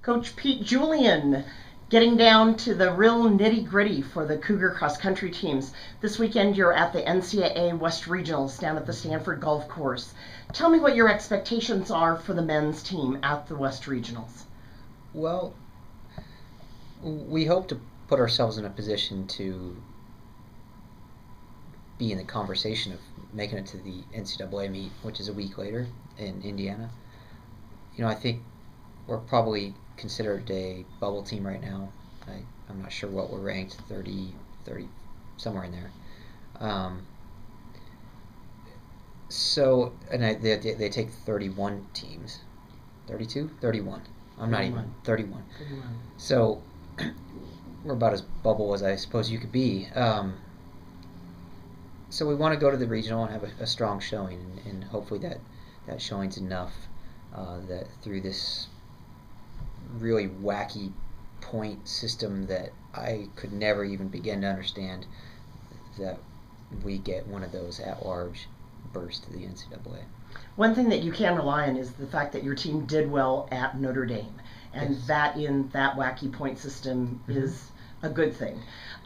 Coach Pete Julian getting down to the real nitty gritty for the Cougar cross country teams. This weekend you're at the NCAA West Regionals down at the Stanford Golf Course. Tell me what your expectations are for the men's team at the West Regionals. Well, we hope to put ourselves in a position to be in the conversation of making it to the NCAA meet, which is a week later in Indiana. I think we're probably considered a bubble team right now. I'm not sure what we're ranked, 30, somewhere in there. They take 31 teams. 32? 31. I'm not even 31. So we're about as bubble as I suppose you could be. So we want to go to the regional and have a strong showing, and hopefully that showing's enough that through this really wacky point system that I could never even begin to understand, that we get one of those at-large berths to the NCAA. One thing that you can rely on is the fact that your team did well at Notre Dame, and Yes. that in that wacky point system is a good thing.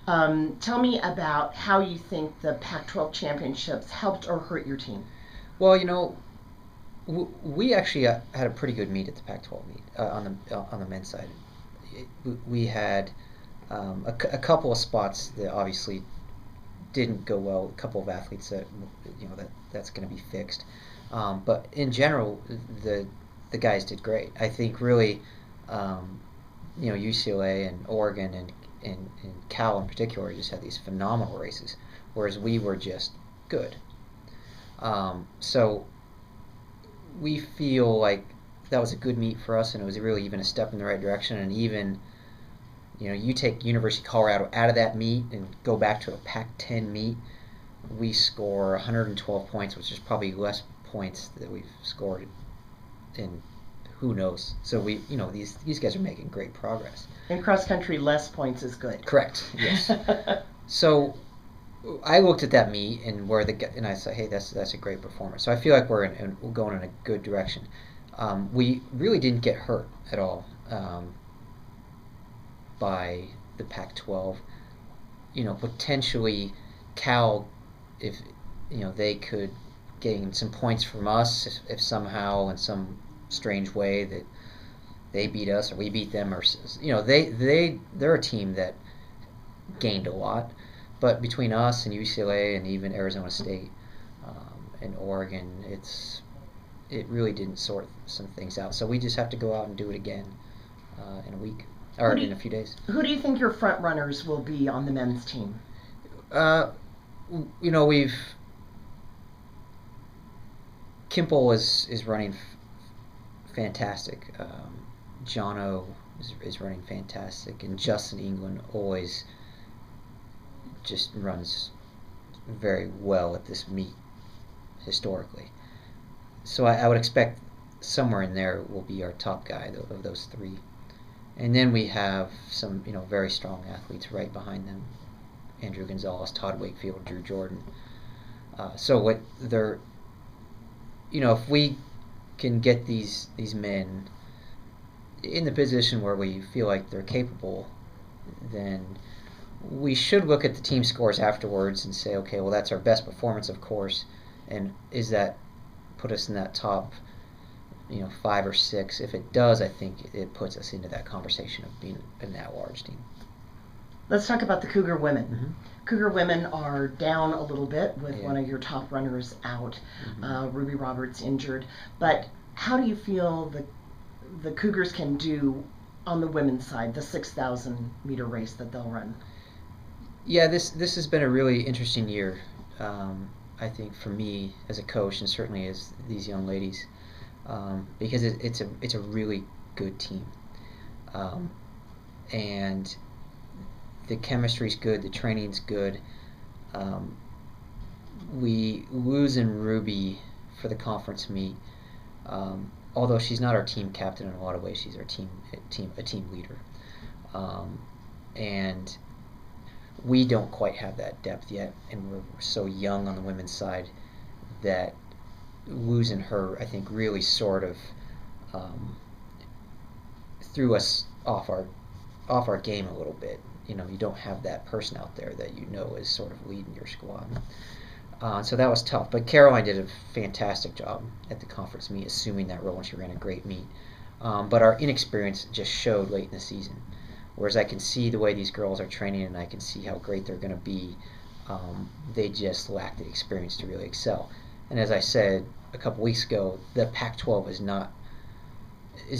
Tell me about how you think the Pac12 Championships helped or hurt your team. Well, we actually had a pretty good meet at the Pac-12 meet on the men's side. We had a couple of spots that obviously didn't go well. A couple of athletes that's going to be fixed. But in general, the guys did great. I think really, UCLA and Oregon and Cal in particular just had these phenomenal races, whereas we were just good. So we feel like that was a good meet for us, and it was really even a step in the right direction. And even, you take University of Colorado out of that meet and go back to a Pac-10 meet, we score 112 points, which is probably less points that we've scored in who knows. So these guys are making great progress. In cross country, less points is good. Correct. Yes. So I looked at that meet and and I said, hey, that's a great performance. So I feel like we're going in a good direction. We really didn't get hurt at all by the Pac-12. Potentially Cal, if they could gain some points from us, if somehow in some strange way that they beat us or we beat them, or they're a team that gained a lot. But between us and UCLA and even Arizona State and Oregon, it really didn't sort some things out. So we just have to go out and do it again in a week or in a few days. Who do you think your front runners will be on the men's team? We've Kimple is running fantastic. Jono is running fantastic, and Justin England always just runs very well at this meet historically. So I would expect somewhere in there will be our top guy of those three. And then we have some very strong athletes right behind them: Andrew Gonzalez, Todd Wakefield, Drew Jordan. If we can get these men in the position where we feel like they're capable, then we should look at the team scores afterwards and say, okay, well, that's our best performance, of course, and is that put us in that top 5 or 6? If it does, I think it puts us into that conversation of being an at-large team. Let's talk about the Cougar women. Mm-hmm. Cougar women are down a little bit with one of your top runners out, Ruby Roberts injured. But how do you feel the Cougars can do on the women's side, the 6,000 meter race that they'll run? Yeah, this has been a really interesting year, I think, for me as a coach, and certainly as these young ladies, because it's a really good team, and the chemistry's good, the training's good. We lose in Ruby for the conference meet, although she's not our team captain in a lot of ways. She's our team leader, and we don't quite have that depth yet, and we're so young on the women's side that losing her, I think, really sort of threw us off our game a little bit. You know, you don't have that person out there that you know is sort of leading your squad. So that was tough. But Caroline did a fantastic job at the conference meet, assuming that role, and she ran a great meet. But our inexperience just showed late in the season. Whereas I can see the way these girls are training, and I can see how great they're going to be. They just lack the experience to really excel. And as I said a couple weeks ago, the Pac-12 is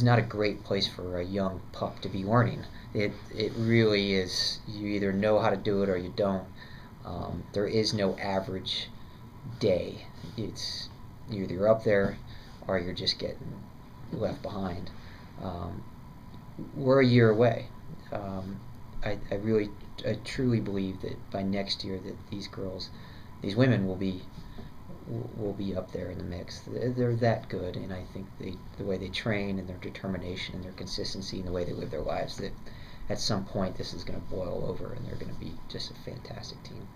not a great place for a young pup to be learning. It really is. You either know how to do it or you don't. There is no average day. It's you're either up there or you're just getting left behind. We're a year away. I truly believe that by next year that these women will be up there in the mix. They're that good, and I think the way they train and their determination and their consistency and the way they live their lives, that at some point this is going to boil over and they're going to be just a fantastic team.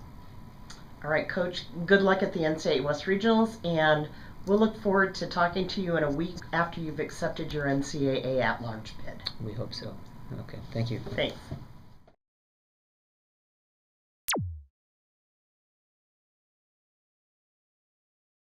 All right, Coach, good luck at the NCAA West Regionals, and we'll look forward to talking to you in a week after you've accepted your NCAA at-large bid. We hope so. Okay, thank you. Thanks.